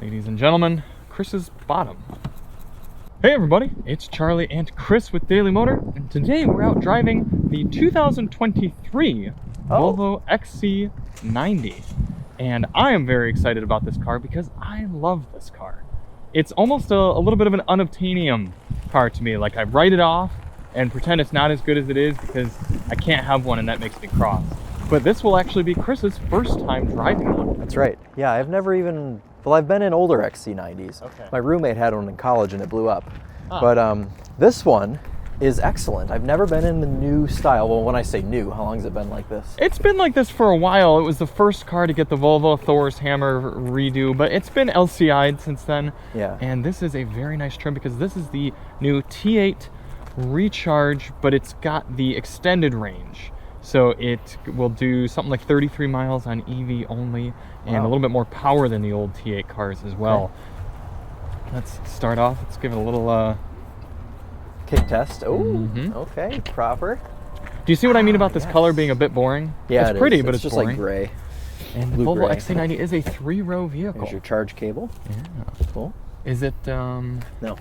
Ladies and gentlemen, Chris's bottom. Hey everybody, it's Charlie and Chris with Daily Motor, and today we're out driving the 2023 Volvo XC90. And I am very excited about this car because I love this car. It's almost a little bit of an unobtainium car to me. Like, I write it off and pretend it's not as good as it is because I can't have one and that makes me cross. But this will actually be Chris's first time driving one. That's right. Yeah, I've never even, well, I've been in older XC90s. Okay. My roommate had one in college and it blew up. But this one is excellent. I've never been in the new style. Well, when I say new, how long has it been like this? It's been like this for a while. It was the first car to get the Volvo Thor's Hammer redo, but it's been LCI'd since then. Yeah. And this is a very nice trim because this is the new T8 Recharge, but it's got the extended range. So it will do something like 33 miles on EV only, and a little bit more power than the old T8 cars as well. Okay. Let's start off. Let's give it a little kick test. Oh, okay, proper. Do you see what I mean about this color being a bit boring? Yeah, it's pretty, but it's just boring. like gray. And the Volvo XC90 is a 3-row vehicle. There's your charge cable. Yeah. Cool. Is it, No.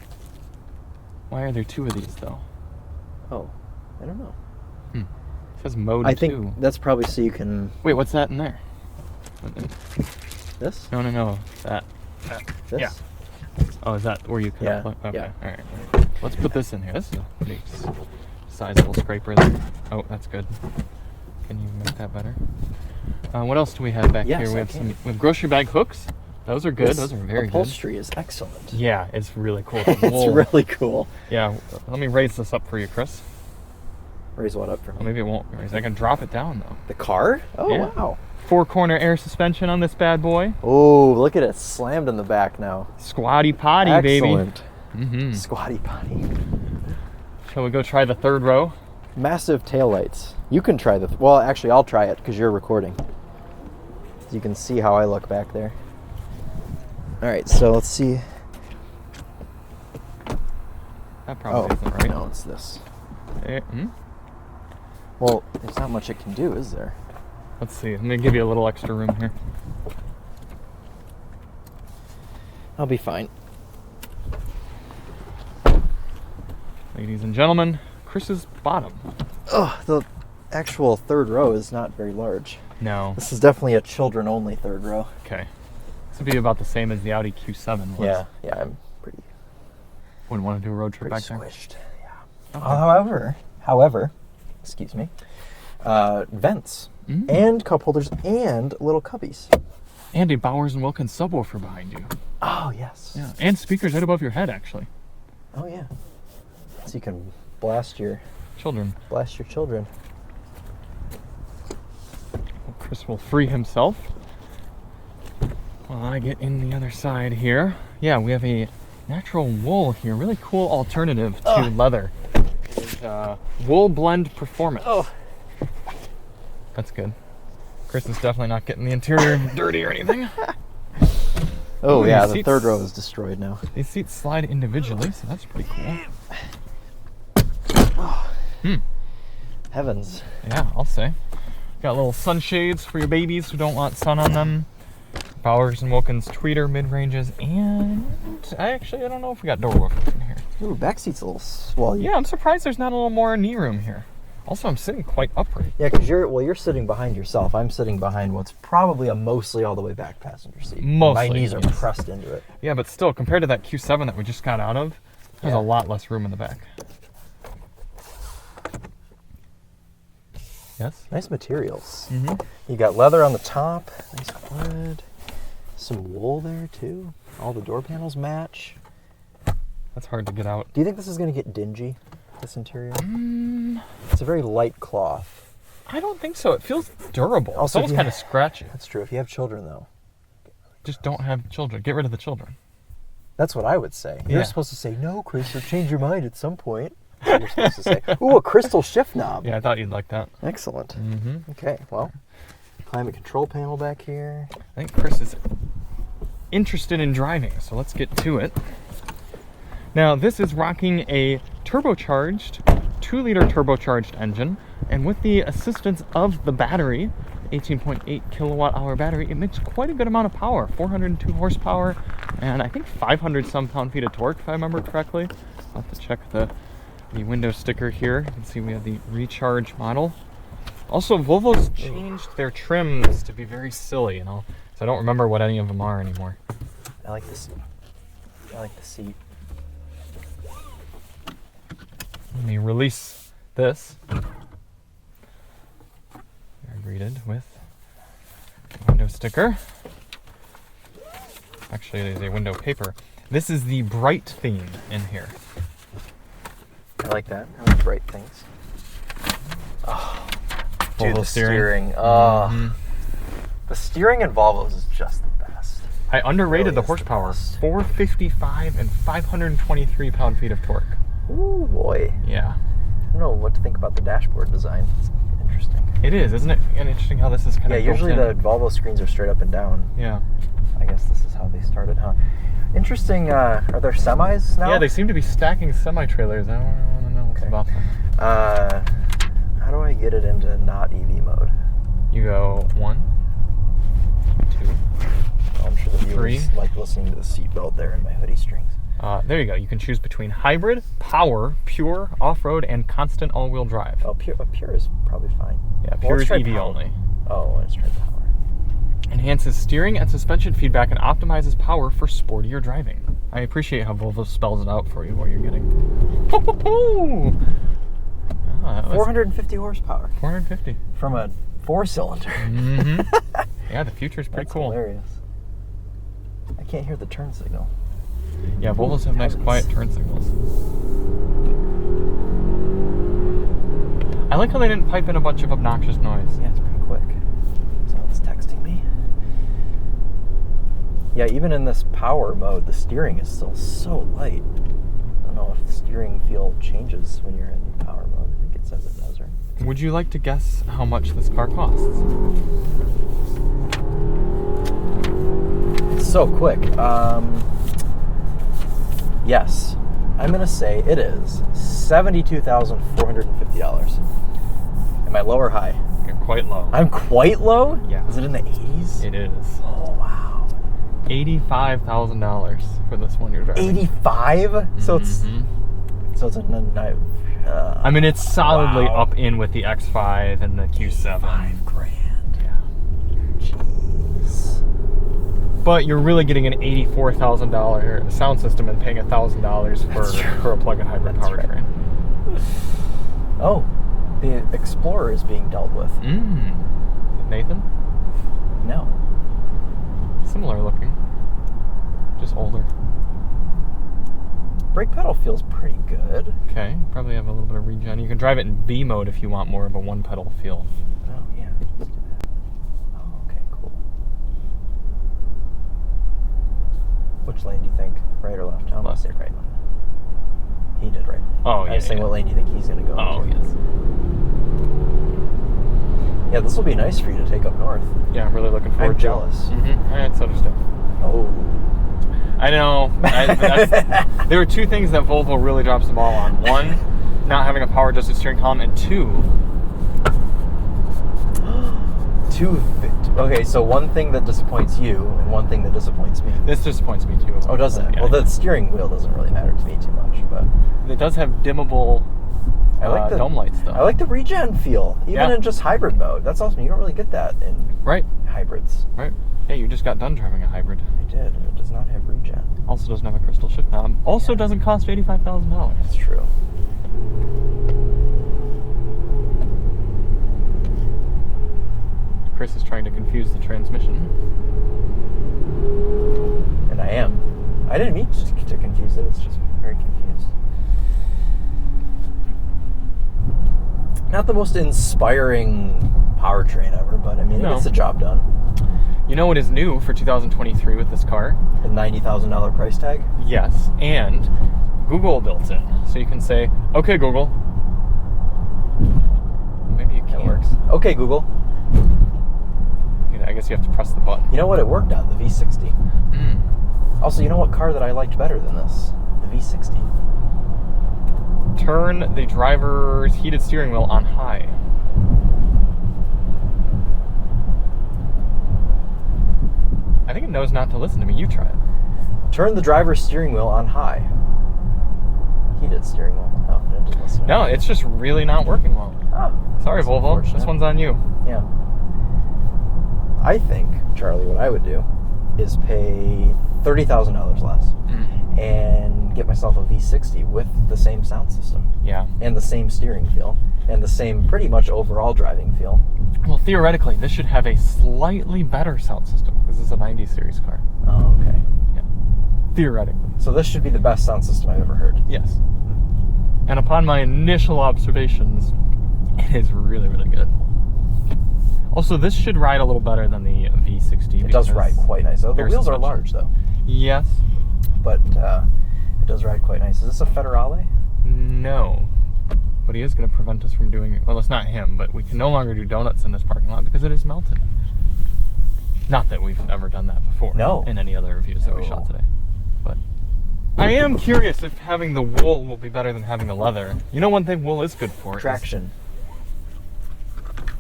Why are there two of these, though? Oh, I don't know. It says mode 2. I think that's probably so you can... Wait, what's that in there? This? No. That. This? Yeah. Oh, is that where you could... Yeah. Okay, Yeah. all right. Let's put this in here. This is a pretty sizable scraper there. Oh, that's good. Can you make that better? What else do we have back here? We have grocery bag hooks. Those are good. Those are very good. Upholstery is excellent. Yeah, it's really cool. It's really cool. Yeah, let me raise this up for you, Chris. Raise what up for me? Well, maybe it won't raise. I can drop it down, though. The car? Oh, yeah. Wow. 4-corner air suspension on this bad boy. Oh, look at it. Slammed in the back now. Squatty potty, Excellent. baby. Squatty potty. Shall we go try the third row? Massive taillights. You can try the... Well, actually, I'll try it because you're recording. You can see how I look back there. All right, so let's see. That probably isn't right. No, it's this. Hmm? Well, there's not much it can do, is there? Let's see. Let me give you a little extra room here. I'll be fine. Ladies and gentlemen, Chris's bottom. Oh, the actual third row is not very large. No. This is definitely a children-only third row. Okay. This would be about the same as the Audi Q7 was. Yeah, I'm pretty... Wouldn't want to do a road trip back there? Squished, yeah. Okay. However, excuse me, vents and cup holders and little cubbies. And a Bowers Wilkins subwoofer behind you. Oh, yes. Yeah, and speakers right above your head, actually. Oh, yeah. So you can blast your children. Well, Chris will free himself while I get in the other side here. Yeah, we have a natural wool here. Really cool alternative to leather. Wool blend performance. Oh, that's good. Chris is definitely not getting the interior dirty or anything. Oh, yeah, the third row is destroyed now. These seats slide individually, so that's pretty cool. Heavens. Yeah, I'll say. Got little sunshades for your babies who don't want sun on them. Bowers Wilkins tweeter mid-ranges, and I don't know if we got door woofers in here. Ooh, back seat's a little swell. Yeah, I'm surprised there's not a little more knee room here. Also, I'm sitting quite upright. Yeah, because you're sitting behind yourself. I'm sitting behind what's probably a mostly all the way back passenger seat. Mostly. My knees are pressed into it. Yeah, but still, compared to that Q7 that we just got out of, there's a lot less room in the back. Yes? Nice materials. You got leather on the top, nice wood, some wool there too. All the door panels match. That's hard to get out. Do you think this is going to get dingy, this interior? It's a very light cloth. I don't think so. It feels durable. Also, it's almost kind of scratchy. That's true. If you have children, though. Just don't have children. Get rid of the children. That's what I would say. Yeah. You're supposed to say, no, Chris, you'll change your mind at some point. You're supposed to say, ooh, a crystal shift knob. Yeah, I thought you'd like that. Excellent. Okay, well, climate control panel back here. I think Chris is interested in driving, so let's get to it. Now, this is rocking a turbocharged, 2-liter turbocharged engine, and with the assistance of the battery, 18.8 kilowatt hour battery, it makes quite a good amount of power, 402 horsepower, and I think 500 some pound-feet of torque, if I remember correctly. I'll have to check the window sticker here. You can see we have the Recharge model. Also, Volvo's changed their trims to be very silly, you know, so I don't remember what any of them are anymore. I like this. I like the seat. Let me release this. They're greeted with a window sticker. Actually, it is a window paper. This is the bright theme in here. I like that. I like bright things. Oh, dude, the steering. Oh, the steering in Volvos is just the best. I underrated Really the is horsepower. the best. 455 and 523 pound-feet of torque. Ooh, boy. Yeah. I don't know what to think about the dashboard design. It's interesting. It is, isn't it? And interesting how this is kind Yeah, of usually built the Volvo screens are straight up and down. Yeah. I guess this is how they started, huh? Interesting. Are there semis now? Yeah, they seem to be stacking semi-trailers. I don't want to know what's about them. How do I get it into not EV mode? You go 1, 2. Oh, I'm sure the viewers 3. like listening to the seatbelt there in my hoodie strings. There you go. You can choose between hybrid, power, pure, off-road, and constant all-wheel drive. Oh, pure is probably fine. Yeah, Well, pure let's is try EV power. only. Oh, let's try power. Enhances steering and suspension feedback and optimizes power for sportier driving. I appreciate how Volvo spells it out for you what you're getting. Ho, ho, ho! Ah, that was 450 horsepower 450. from a 4-cylinder. Mm-hmm. Yeah, the future's pretty That's cool. hilarious. I can't hear the turn signal. Yeah, Volvos have nice Heavens. quiet turn signals. I like how they didn't pipe in a bunch of obnoxious noise. Yeah, it's pretty quick. Someone's texting me. Yeah, even in this power mode, the steering is still so light. I don't know if the steering feel changes when you're in power mode. I think it says it does, right? Would you like to guess how much this car costs? It's so quick. Yes. I'm going to say it is $72,450. Am I low or high? You're quite low. I'm quite low? Yeah. Is it in the 80s? It is. Oh, wow. $85,000 for this one you're driving. 85? So it's Mhm. I mean, it's solidly wow. up in with the X5 and the Q7. $5,000. Yeah. Jeez. But you're really getting an $84,000 sound system and paying $1,000 for a plug-in hybrid That's right. powertrain. Oh, the Explorer is being dealt with. Nathan? No. Similar looking. Just older. Brake pedal feels pretty good. Okay, probably have a little bit of regen. You can drive it in B mode if you want more of a one-pedal feel. Oh, yeah. Let's do that. Oh, okay, cool. Which lane do you think? Right or left? I'm going to say right lane. He did right lane. Oh, yeah. I was saying, yeah. what lane do you think he's going to go Oh, into? yes. Yeah, this will be nice for you to take up north. Yeah, I'm really looking forward I'm to it. jealous. That's understoandable. Oh. I know. There are two things that Volvo really drops the ball on. One, not having a power-adjusted steering column, and two... Okay, so one thing that disappoints you and one thing that disappoints me. This disappoints me too. Oh, does it? Yeah, Well, the steering wheel doesn't really matter to me too much, but it does have dimmable I like the dome lights, though. I like the regen feel, even Yeah. in just hybrid mode. That's awesome. You don't really get that in Right, hybrids. right. Yeah, you just got done driving a hybrid. I did, and it does not have regen. Also doesn't have a crystal shift knob. Also doesn't cost $85,000. That's true. Chris is trying to confuse the transmission. And I am. I didn't mean to confuse it. It's just very confused. Not the most inspiring powertrain ever, but I mean, it No. gets the job done. You know what is new for 2023 with this car? The $90,000 price tag. Yes, and Google built in. So you can say, okay, Google. Maybe you That can't. works. Okay, Google. I guess you have to press the button. You know what it worked on? The V60. Also, you know what car that I liked better than this? The V60. Turn the driver's heated steering wheel on high. I think it knows not to listen to me. You try it. Turn the driver's steering wheel on high. Heated steering wheel. Oh, it didn't listen. No, it's just really not working well. Oh, sorry, Volvo. This one's on you. Yeah. I think, Charlie, what I would do is pay $30,000 less and get myself a V60 with the same sound system. Yeah. And the same steering feel and the same pretty much overall driving feel. Well, theoretically, this should have a slightly better sound system because it's a 90 series car. Oh, okay. Yeah. Theoretically. So this should be the best sound system I've ever heard. Yes. And upon my initial observations, it is really, really good. Also, this should ride a little better than the V60. It does ride quite nice. The wheels are large, though. Yes. But it does ride quite nice. Is this a Federale? No. But he is going to prevent us from doing... Well, it's not him, but we can no longer do donuts in this parking lot because it is melted. Not that we've ever done that before. No. In any other reviews that we shot today. But I am curious if having the wool will be better than having the leather. You know one thing wool is good for? Traction.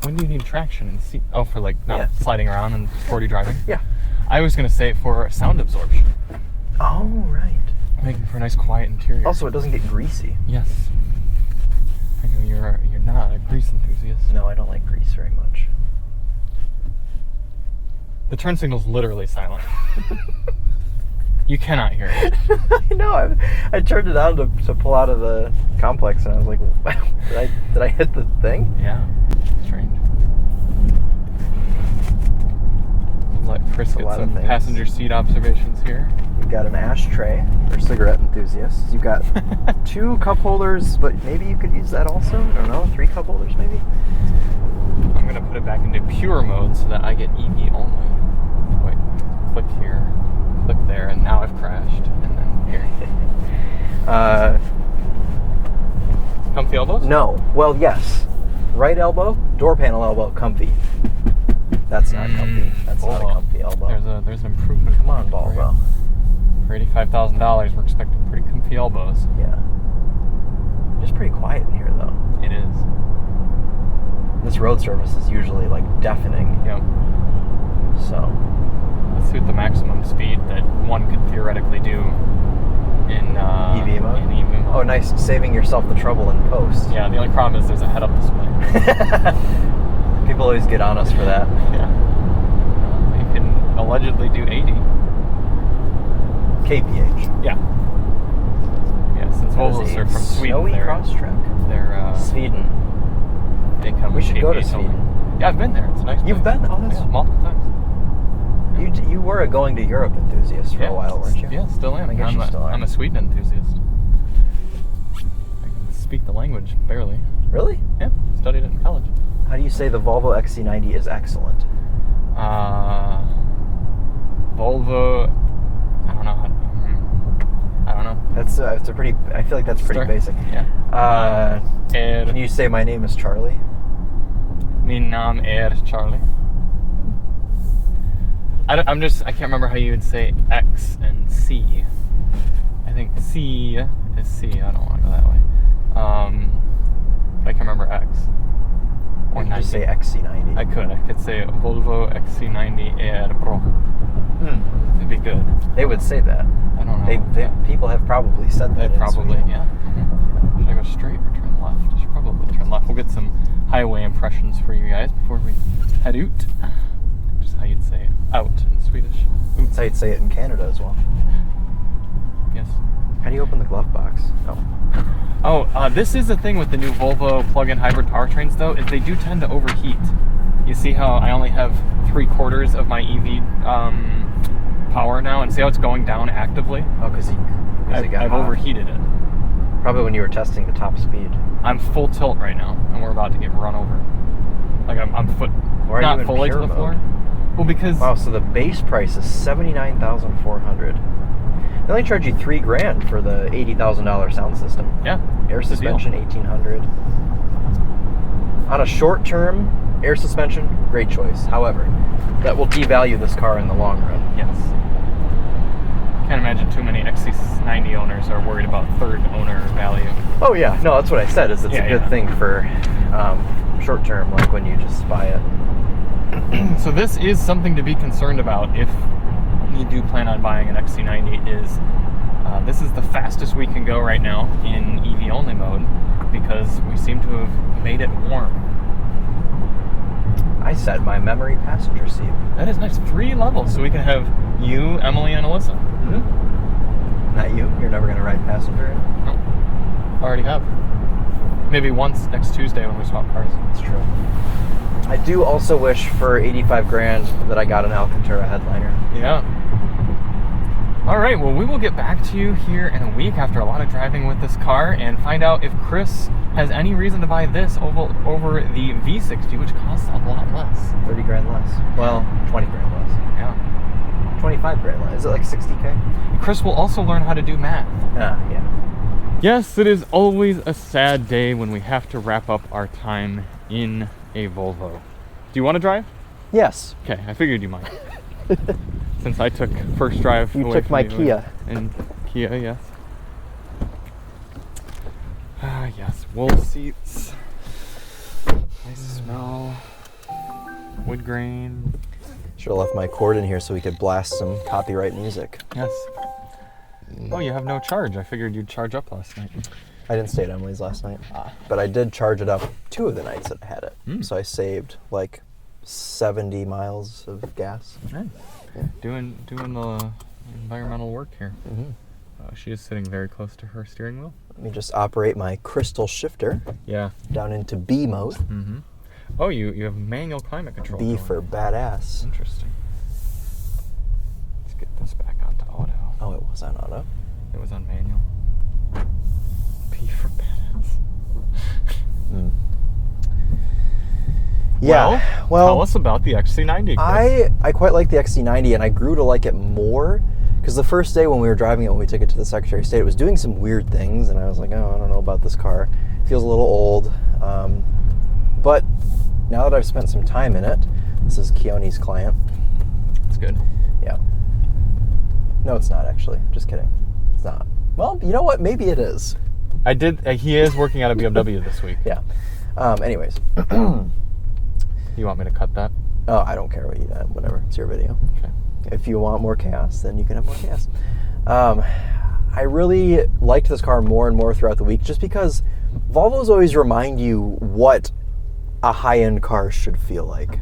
When do you need traction and seat? Oh, for like not sliding around and sporty driving? Yeah. I was going to say for sound absorption. Oh, right. Making for a nice quiet interior. Also, it doesn't get greasy. Yes. I know you're not a grease enthusiast. No, I don't like grease very much. The turn signal's literally silent. You cannot hear it. I know. I turned it on to pull out of the complex, and I was like, did I hit the thing? Yeah. Strange. Let Chris get some passenger seat observations here. You've got an ashtray for cigarette enthusiasts. You've got 2 cup holders, but maybe you could use that also. I don't know, 3 cup holders maybe. I'm gonna put it back into pure mode so that I get EV only. Wait, click here, click there, and now I've crashed. And then here. Comfy elbows? No. Well, yes. Right elbow, door panel elbow, comfy. That's not comfy. That's not a comfy elbow. There's an improvement. Come on, Volvo. For $85,000, we're expecting pretty comfy elbows. Yeah. It's pretty quiet in here, though. It is. This road surface is usually like deafening. Yep. So. Let's see what the maximum speed that one could theoretically do in EV mode. In EV mode. Oh, nice, saving yourself the trouble in post. Yeah. The only problem is there's a head-up display. People always get on us for that. Yeah. You can allegedly do 80. kph. Yeah. Yeah, since Volvos are from Sweden. Snowy crosstrack. They're Sweden. They come. We should go to kph Sweden. only. Yeah, I've been there. It's a nice place. You've been? Oh, that's multiple times. You were a going to Europe enthusiast for a while, weren't you? Yeah, still am. I guess you still are. I'm a Sweden enthusiast. I can speak the language barely. Really? Yeah, studied it in college. How do you say the Volvo XC90 is excellent? Volvo. I don't know how. I don't know. That's it's a pretty. I feel like that's pretty basic. Yeah. Can you say my name is Charlie? Min namn Charlie. I can't remember how you would say X and C. I think C is C. I don't want to go that way. But I can remember X. Or just say XC90. I could say Volvo XC90 Pro. It'd be good. They would say that. I don't know. People have probably said that. They probably, yeah. Should I go straight or turn left? I should probably turn left. We'll get some highway impressions for you guys before we head out. Just how you'd say out in Swedish. That's how you'd say it in Canada as well. Yes. How do you open the glove box? Oh, this is the thing with the new Volvo plug-in hybrid powertrains, though, is they do tend to overheat. You see how I only have 3/4 of my EV power now, and see how it's going down actively? Oh, because I've overheated it. Probably when you were testing the top speed. I'm full tilt right now, and we're about to get run over. Like I'm not fully to the floor. Well, because so the base price is $79,400. They only charge you $3,000 for the $80,000 sound system. Yeah. Air suspension $1,800. On a short term, air suspension, great choice. However, that will devalue this car in the long run. Yes. Can't imagine too many XC90 owners are worried about third owner value. Oh yeah, no, that's what I said. It's a good thing for short term, like when you just buy it. So this is something to be concerned about if definitely do plan on buying an XC90 is this is the fastest we can go right now in EV only mode because we seem to have made it warm. I set my memory passenger seat. That is nice. 3 levels, so we can have you, Emily, and Alyssa. Mm-hmm. Not you? You're never going to ride passenger? No. Already have. Maybe once next Tuesday when we swap cars. That's true. I do also wish for 85 grand that I got an Alcantara headliner. Yeah. All right, well, we will get back to you here in a week after a lot of driving with this car and find out if Chris has any reason to buy this over the V60, which costs a lot less. 30 grand less. Well, 20 grand less. Yeah. 25 grand less. Is it like 60K? Chris will also learn how to do math. Yeah. Yes, it is always a sad day when we have to wrap up our time in a Volvo. Do you want to drive? Yes. Okay, I figured you might. Since I took first drive. You took my Kia. And Kia, yes. Ah, yes. Wool seats. Nice smell. Wood grain. Should have left my cord in here so we could blast some copyright music. Yes. Oh, you have no charge. I figured you'd charge up last night. I didn't stay at Emily's last night. But I did charge it up 2 of the nights that I had it. So I saved like 70 miles of gas. Nice. Yeah. Doing the environmental work here. Mm-hmm. She is sitting very close to her steering wheel. Let me just operate my crystal shifter. Yeah. Down into B mode. Mm-hmm. Oh, you have manual climate control. B for badass. Interesting. Let's get this back onto auto. Oh, it was on auto? It was on manual. B for badass. Yeah, well, tell us about the XC90, Chris. I quite like the XC90, and I grew to like it more because the first day when we were driving it, when we took it to the Secretary of State, it was doing some weird things, and I was like, oh, I don't know about this car. It feels a little old. But now that I've spent some time in it, this is Keone's client. It's good. Yeah. No, it's not actually. Just kidding. It's not. Well, you know what? Maybe it is. He is working at a BMW this week. Yeah. Anyways. You want me to cut that? Oh, I don't care what you do. Whatever. It's your video. Okay. If you want more chaos, then you can have more chaos. I really liked this car more and more throughout the week just because Volvos always remind you what a high-end car should feel like.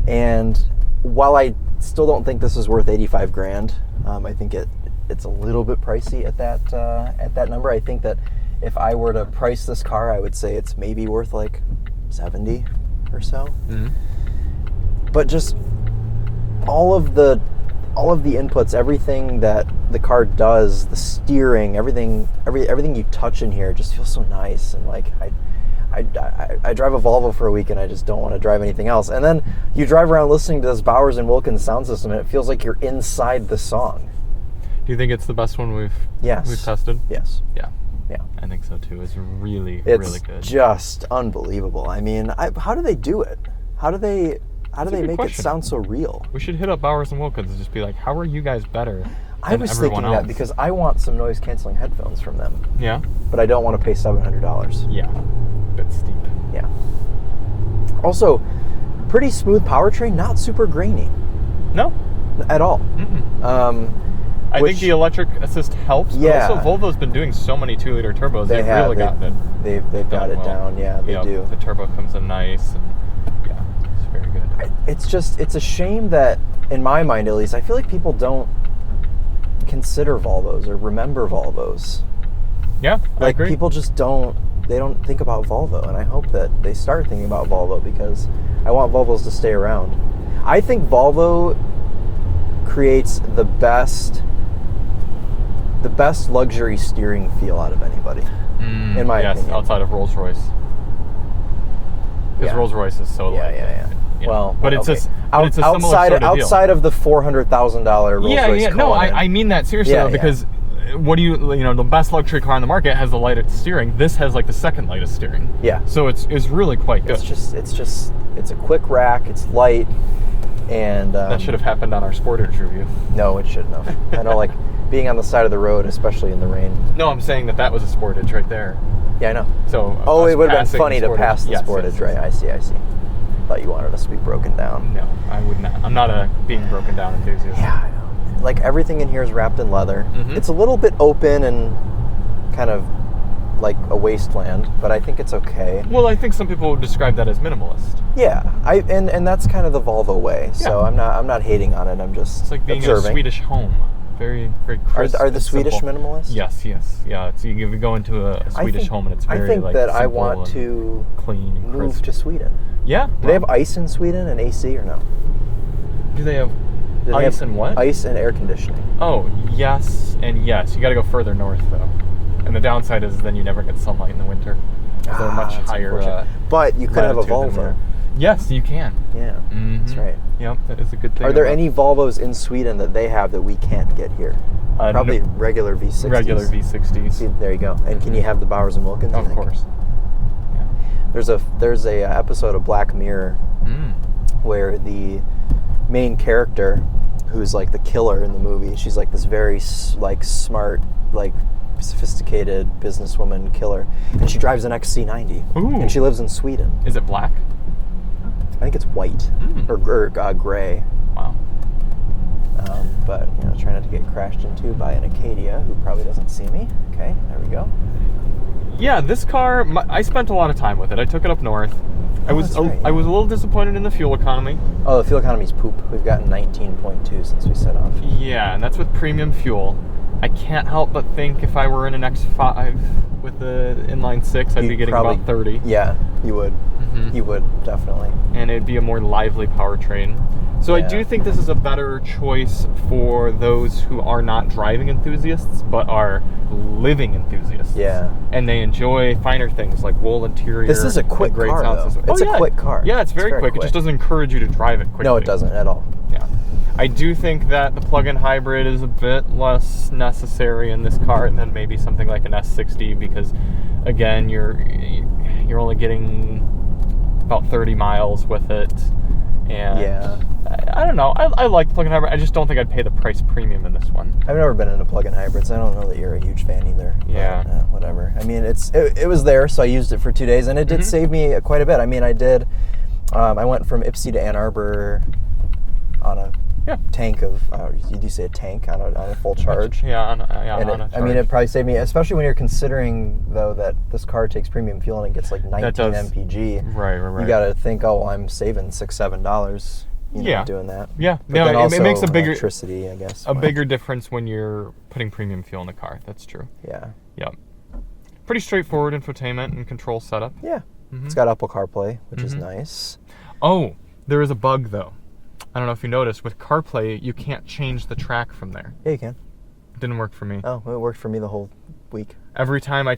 And while I still don't think this is worth 85 grand, I think it's a little bit pricey at that number. I think that if I were to price this car, I would say it's maybe worth like 70 or so. But just all of the inputs, everything that the car does, the steering, everything you touch in here just feels so nice. And like I drive a Volvo for a week and I just don't want to drive anything else. And then you drive around listening to this Bowers and Wilkins sound system and it feels like you're inside the song. Do you think it's the best one we've tested? Yes. Yeah. Yeah. I think so too. It's really good. It's just unbelievable. I mean, how do they do it? How do they make it sound so real? We should hit up Bowers and Wilkins and just be like, how are you guys better I was thinking that because I want some noise canceling headphones from them. Yeah. But I don't want to pay $700. Yeah. Bit steep. Yeah. Also, pretty smooth powertrain, not super grainy. No. At all. I think the electric assist helps. Yeah. But also, Volvo's been doing so many 2-liter turbos. They've really got it. They've got it down. Yeah, they do. The turbo comes in nice. And yeah, it's very good. It's a shame that, in my mind at least, I feel like people don't consider Volvos or remember Volvos. Yeah, I agree. People just don't think about Volvo, and I hope that they start thinking about Volvo because I want Volvos to stay around. I think Volvo creates the best luxury steering feel out of anybody, in my opinion. Yes, outside of Rolls-Royce. Because Rolls-Royce is so Yeah. Well, but it's okay. It's a similar sort of deal. Outside of the $400,000 Rolls-Royce. Yeah. No, I mean that seriously though, because what do you know? The best luxury car on the market has the lightest steering. This has like the second lightest steering. Yeah. So it's really quite good. It's a quick rack. It's light, and that should have happened on our Sportage review. No, it shouldn't have. I know, like being on the side of the road, especially in the rain. No, I'm saying that was a Sportage right there. Yeah, I know. So it would have been funny to pass the Sportage, right? I see. Thought you wanted us to be broken down. No, I would not. I'm not a being broken down enthusiast. Yeah, I know. like everything in here is wrapped in leather. Mhm. It's a little bit open and kind of like a wasteland, but I think it's okay. Well, I think some people would describe that as minimalist. Yeah, and that's kind of the Volvo way. So Yeah. I'm not hating on it. I'm just It's like being in a observing. Swedish home. Very, very crisp. Are the and Swedish simple. minimalists? Yes. Yeah. So you go into a Swedish home and it's very I think like that I simple want and to clean and move crisp. to Sweden. Yeah. Do they have ice in Sweden and AC or no? Do they have Do they ice have and what? Ice and air conditioning. Oh, yes and yes. You got to go further north though. And the downside is then you never get sunlight in the winter. Because they're much That's higher. unfortunate. But you could have a latitude than we Volvo. are. Yes, you can. Yeah, that's right. Yep, that is a good thing. Are there about- any Volvos in Sweden that they have that we can't get here? Probably no- regular V60s. regular V60s? See, there you go. And can you have the Bowers and Wilkins? I Of think? course. Yeah. There's a episode of Black Mirror where the main character, who's like the killer in the movie, she's like this very like smart, like sophisticated businesswoman killer, and she drives an XC90. Ooh. And she lives in Sweden. Is it black? I think it's white or gray. Wow. But try not to get crashed into by an Acadia who probably doesn't see me. Okay, there we go. Yeah, this car, I spent a lot of time with it. I took it up north. I was that's right, yeah. I was a little disappointed in the fuel economy. Oh, the fuel economy's poop. We've gotten 19.2 since we set off. Yeah, and that's with premium fuel. I can't help but think if I were in an X5 with the inline 6, I'd be getting about 30. Yeah, you would. Mhm. You would, definitely. And it'd be a more lively powertrain. So I Yeah. do think this is a better choice for those who are not driving enthusiasts, but are living enthusiasts. Yeah. And they enjoy finer things like wool interior. This is a quick and great car, sound though. system. It's a quick car. Yeah, it's very quick. It just doesn't encourage you to drive it quickly. No, it doesn't at all. Yeah. I do think that the plug-in hybrid is a bit less necessary in this car than maybe something like an S60 because, again, you're only getting about 30 miles with it. And Yeah. I don't know. I like plug-in hybrid. I just don't think I'd pay the price premium in this one. I've never been into plug-in hybrids. I don't know that you're a huge fan either. Yeah. But, whatever. I mean, it was there, so I used it for 2 days, and it did save me quite a bit. I mean, I did. I went from Ypsi to Ann Arbor on a tank of. You do say a tank on a full charge. Yeah, on a I mean, it probably saved me, especially when you're considering though that this car takes premium fuel and it gets like 19 mpg. Right. You got to think, oh, well, I'm saving $6-7. Doing that. Yeah, But no, then it also makes a bigger electricity, I guess. a bigger difference when you're putting premium fuel in the car. That's true. Yeah. Yep. Pretty straightforward infotainment and control setup. Yeah. It's got Apple CarPlay, which is nice. Oh, there is a bug though. I don't know if you noticed, with CarPlay, you can't change the track from there. Yeah, you can. It didn't work for me. Oh, it worked for me the whole week. Every time I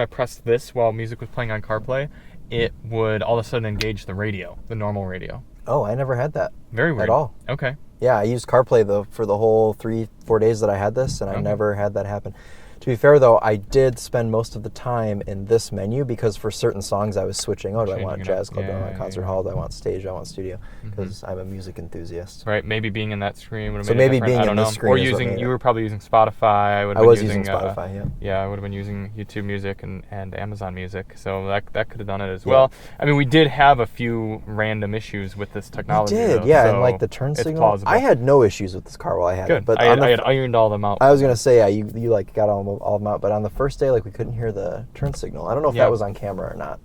pressed this while music was playing on CarPlay, it would all of a sudden engage the radio, the normal radio. Oh, I never had that. Very weird. At all. Okay. Yeah, I used CarPlay for the whole 3-4 days that I had this, and I never had that happen. To be fair, though, I did spend most of the time in this menu because for certain songs I was switching. Oh, do I want jazz club? Do I want concert hall? Do I want stage? Do I want studio? Because I'm a music enthusiast. Right, maybe being in that screen would have So made maybe it different. being I don't in know. this screen Or is what using, made you it. were probably using Spotify. I was using Spotify, yeah. Yeah, I would have been using YouTube Music and Amazon Music, so that could have done it as well. I mean, we did have a few random issues with this technology. We did, though, yeah, so and like the turn it's signal. plausible. I had no issues with this car while I had Good. it, but I had ironed all them out. I was gonna say, yeah, you like got all of them out, but on the first day, like we couldn't hear the turn signal. I don't know if that was on camera or not.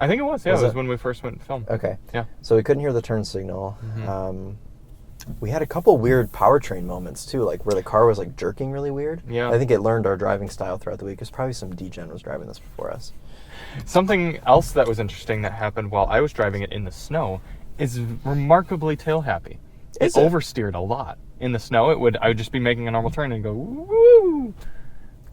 I think it was. Yeah, Was it was it? when we first went to film. Okay. Yeah. So we couldn't hear the turn signal. We had a couple weird powertrain moments too, like where the car was like jerking really weird. Yeah. I think it learned our driving style throughout the week. There's probably some degen was driving this before us. Something else that was interesting that happened while I was driving it in the snow is remarkably tail happy. Is it it? oversteered a lot in the snow. I would just be making a normal turn and go woo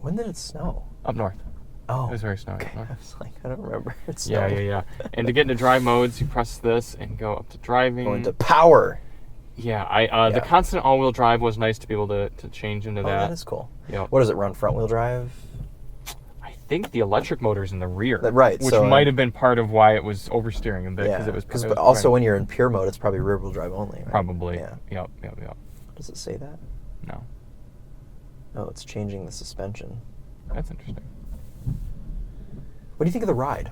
When did it snow? up north. Oh. It was very snowy. Okay. I was like, I don't remember. It Yeah. snowed. And to get into drive modes, you press this and go up to driving. Go into power. Yeah, the constant all-wheel drive was nice to be able to change into that. That is cool. Yeah. What does it run? Front wheel drive? I think the electric motor's in the rear. Right, Which so, might have been part of why it was oversteering a bit. Yeah. It was Also running. when you're in pure mode, it's probably rear wheel drive only, right? Probably. Yeah. Yep. Does it say that? No. Oh, it's changing the suspension. That's interesting. What do you think of the ride?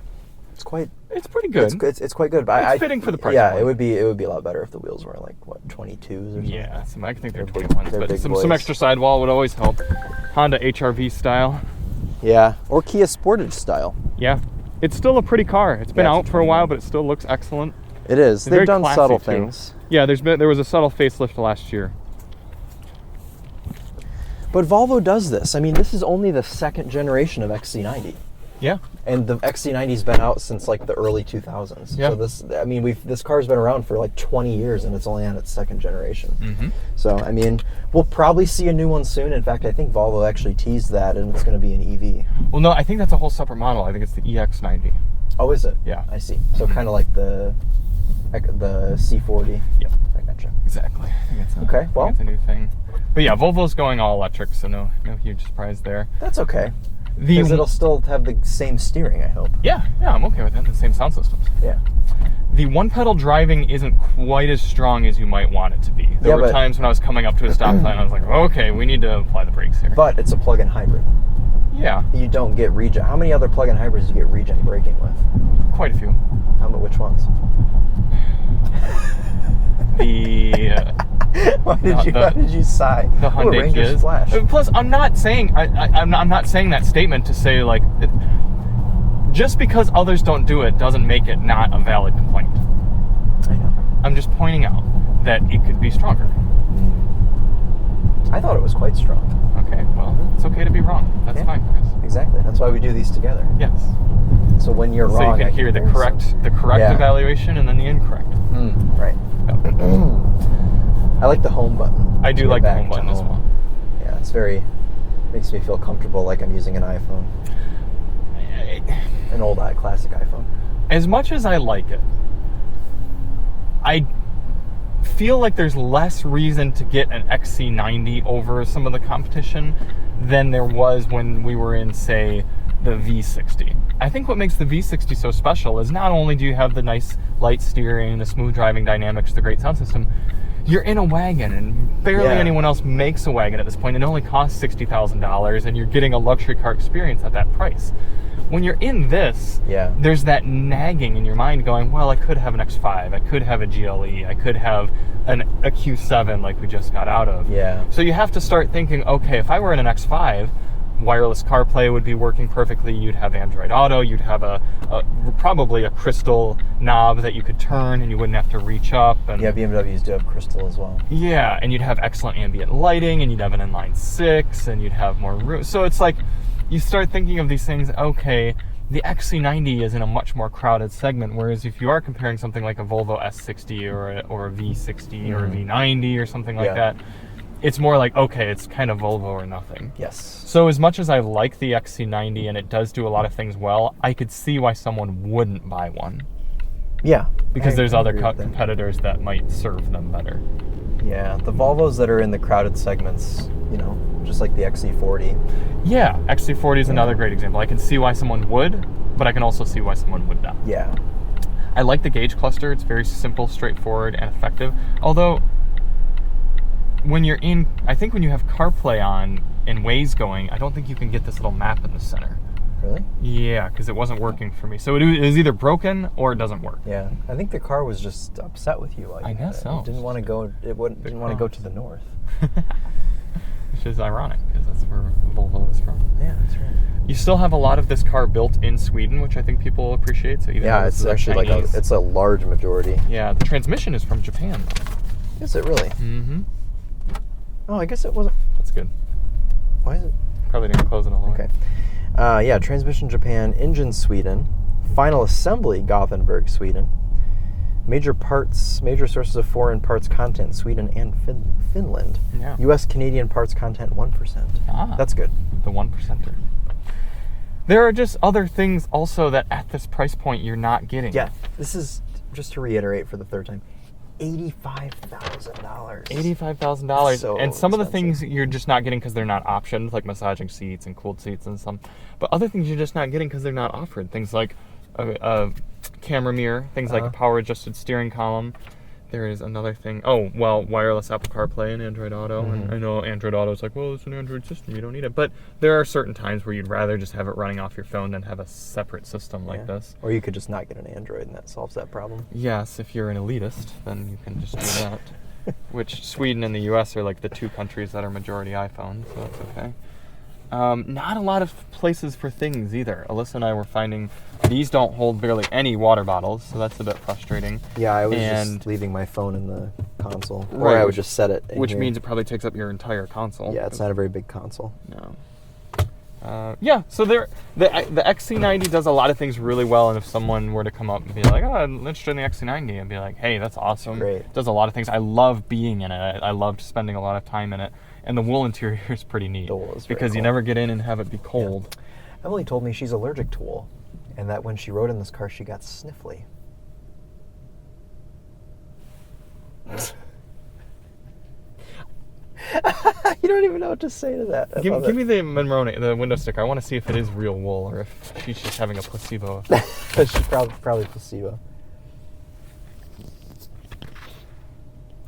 It's quite It's pretty good. It's quite good. But It's fitting for the price Yeah, point. it would be a lot better if the wheels were like what 22s or something. Yeah, I think they're They're 21s, they're but big some boys. extra sidewall would always help. Honda HRV style. Yeah, or Kia Sportage style. Yeah, it's still a pretty car. It's been Yeah, out for a while, but it still looks excellent. It is. Very They've done classy, subtle too. things. Yeah, there was a subtle facelift last year. But Volvo does this. I mean, this is only the second generation of XC90. Yeah. And the XC90's been out since like the early 2000s. Yeah. So this car's been around for like 20 years and it's only on its second generation. Mm-hmm. So, I mean, we'll probably see a new one soon. In fact, I think Volvo actually teased that and it's going to be an EV. Well, no, I think that's a whole separate model. I think it's the EX90. Oh, is it? Yeah. I see. So kind of like the C40. Yep. I gotcha. Exactly. I think it's Okay, well. it's a new thing. But yeah, Volvo's going all electric, so no huge surprise there. That's okay. Because it'll still have the same steering, I hope. Yeah, I'm okay with it. The same sound systems. Yeah. The one-pedal driving isn't quite as strong as you might want it to be. There were times when I was coming up to a stop sign, I was like, okay, we need to apply the brakes here. But it's a plug-in hybrid. Yeah, You don't get regen. How many other plug-in hybrids do you get regen braking with? quite a few. Which ones? Why did you sigh? The Hyundai Ranger's Kias. Flash. Plus, I'm not saying I'm not saying that statement to say like just because others don't do it doesn't make it not a valid complaint. I know. I'm just pointing out that it could be stronger. I thought it was quite strong. Okay, well, it's okay to be wrong. That's Yeah. fine, Chris. Exactly. That's why we do these together. Yes. So when you're So wrong, you I can hear the bring correct some- evaluation and then the incorrect. Right. I like the home button. I do To like get the home back to button as well. Yeah, it's makes me feel comfortable, like I'm using an iPhone, an old classic iPhone. As much as I like it, I feel like there's less reason to get an XC90 over some of the competition than there was when we were in, say, the V60. I think what makes the V60 so special is not only do you have the nice light steering, the smooth driving dynamics, the great sound system, you're in a wagon, and barely anyone else makes a wagon at this point. It only costs $60,000, and you're getting a luxury car experience at that price. When you're in this, there's that nagging in your mind going, well, I could have an X5, I could have a GLE, I could have a Q7 like we just got out of. Yeah. So you have to start thinking, okay, if I were in an X5, wireless CarPlay would be working perfectly. You'd have Android Auto. You'd have probably a crystal knob that you could turn, and you wouldn't have to reach up. And Yeah, BMWs do have crystal as well. yeah, and you'd have excellent ambient lighting, and you'd have an inline six, and you'd have more room. So it's like you start thinking of these things. Okay, the XC90 is in a much more crowded segment, whereas if you are comparing something like a Volvo S60 or a V60 or a V90 or something like that, it's more like, okay, it's kind of Volvo or nothing. Yes. So as much as I like the XC90 and it does do a lot of things well, I could see why someone wouldn't buy one. Yeah. Because there's I other agree with that. competitors that might serve them better. Yeah, the Volvos that are in the crowded segments, just like the XC40. Yeah, XC40 is another great example. I can see why someone would, but I can also see why someone would not. Yeah. I like the gauge cluster. It's very simple, straightforward, and effective. Although, when you have CarPlay on and Waze going, I don't think you can get this little map in the center. Really? Yeah, because it wasn't working for me. So it is either broken or it doesn't work. Yeah. I think the car was just upset with you. I guess so. It didn't want to go. Didn't want to go to the north. Which is ironic because that's where Volvo is from. Yeah, that's right. You still have a lot of this car built in Sweden, which I think people appreciate. So even though It's this is actually Chinese, it's a large majority. Yeah, the transmission is from Japan. Is it really? Mm-hmm. Oh, I guess it wasn't. That's good. Why is it? Probably didn't close it all the way. Okay. Transmission Japan, engine Sweden, final assembly Gothenburg, Sweden. Major sources of foreign parts content, Sweden and Finland. Yeah. U.S. Canadian parts content 1%. Ah. That's good. The 1%er. There are just other things also that at this price point you're not getting. Yeah. This is, just to reiterate for the third time, $85,000. $85,000. So and some of the expensive. things you're just not getting because they're not optioned, like massaging seats and cooled seats and some. But other things you're just not getting because they're not offered. Things like a camera mirror, things like a power adjusted steering column, There is another thing. Oh, well, wireless Apple CarPlay and Android Auto. And I know Android Auto is like, well, it's an Android system. You don't need it. But there are certain times where you'd rather just have it running off your phone than have a separate system like this. Or you could just not get an Android, and that solves that problem. Yes, if you're an elitist, then you can just do that. Which Sweden and the U.S. are like the 2 countries that are majority iPhone, so that's okay. Not a lot of places for things either. Alyssa and I were finding these don't hold barely any water bottles, so that's a bit frustrating. Yeah, I was just leaving my phone in the console. Or Right, I would just set it in Which here. means it probably takes up your entire console. Yeah, it's not a very big console. No. Yeah, so the XC90 does a lot of things really well, and if someone were to come up and be like, oh, I'm interested in the XC90, I'd be like, hey, that's awesome. Great. It does a lot of things. I love being in it. I loved spending a lot of time in it. And the wool interior is pretty neat. The wool is very because you cool. never get in and have it be cold. Yeah. Emily told me she's allergic to wool, and that when she rode in this car, she got sniffly. You don't even know what to say to that. Give me the the window sticker. I want to see if it is real wool or if she's just having a placebo effect. She's probably placebo.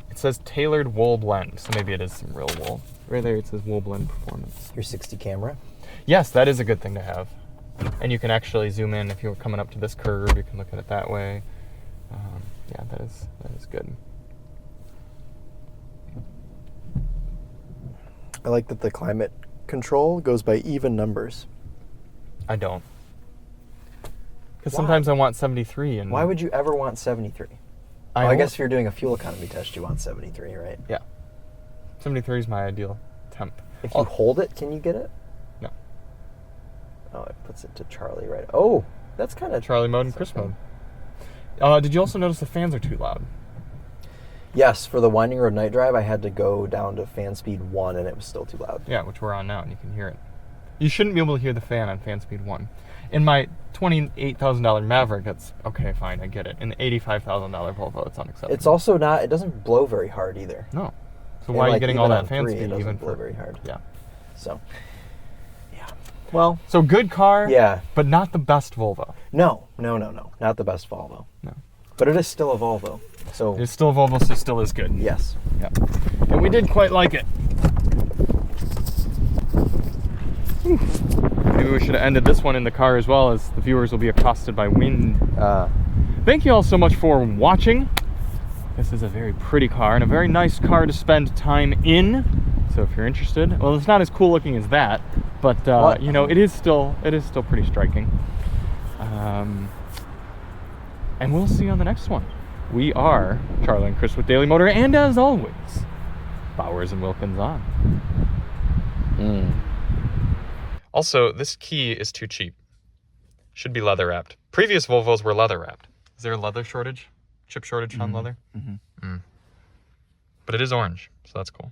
It says tailored wool blend, so maybe it is some real wool. Right there it says wool blend performance. Your 60 camera. Yes, that is a good thing to have. And you can actually zoom in if you're coming up to this curve. You can look at it that way. Yeah, that is good. I like that the climate control goes by even numbers. I don't. Because Why? sometimes I want 73. And Why would you ever want 73? I guess if you're doing a fuel economy test, you want 73, right? Yeah. 73 is my ideal temp. If you hold it, can you get it? No. Oh, it puts it to Charlie right. Oh, that's kind of Charlie mode and Chris mode. Did you also notice the fans are too loud? Yes, for the winding road night drive, I had to go down to fan speed 1, and it was still too loud. Yeah, which we're on now, and you can hear it. You shouldn't be able to hear the fan on fan speed 1. In my $28,000 Maverick, that's okay, fine, I get it. In the $85,000 Volvo, it's unacceptable. It's also not. It doesn't blow very hard either. No. So And, why are you like, getting even all that on fan 3, speed it doesn't even blow for very hard. Yeah. So, yeah. Well. So good car. Yeah. But not the best Volvo. No. Not the best Volvo. No. But it is still a Volvo. So. It's still a Volvo, so it still is good. Yes. Yeah. And we did quite like it. Maybe we should have ended this one in the car as well, as the viewers will be accosted by wind. Thank you all so much for watching. This is a very pretty car and a very nice car to spend time in. So if you're interested, well, it's not as cool looking as that, but you know, it is still pretty striking. And we'll see you on the next one. We are Charlie and Chris with Daily Motor, and as always, Bowers and Wilkins on. Also, this key is too cheap. Should be leather wrapped. Previous Volvos were leather wrapped. Is there a leather shortage? Chip shortage on leather? But it is orange, so that's cool.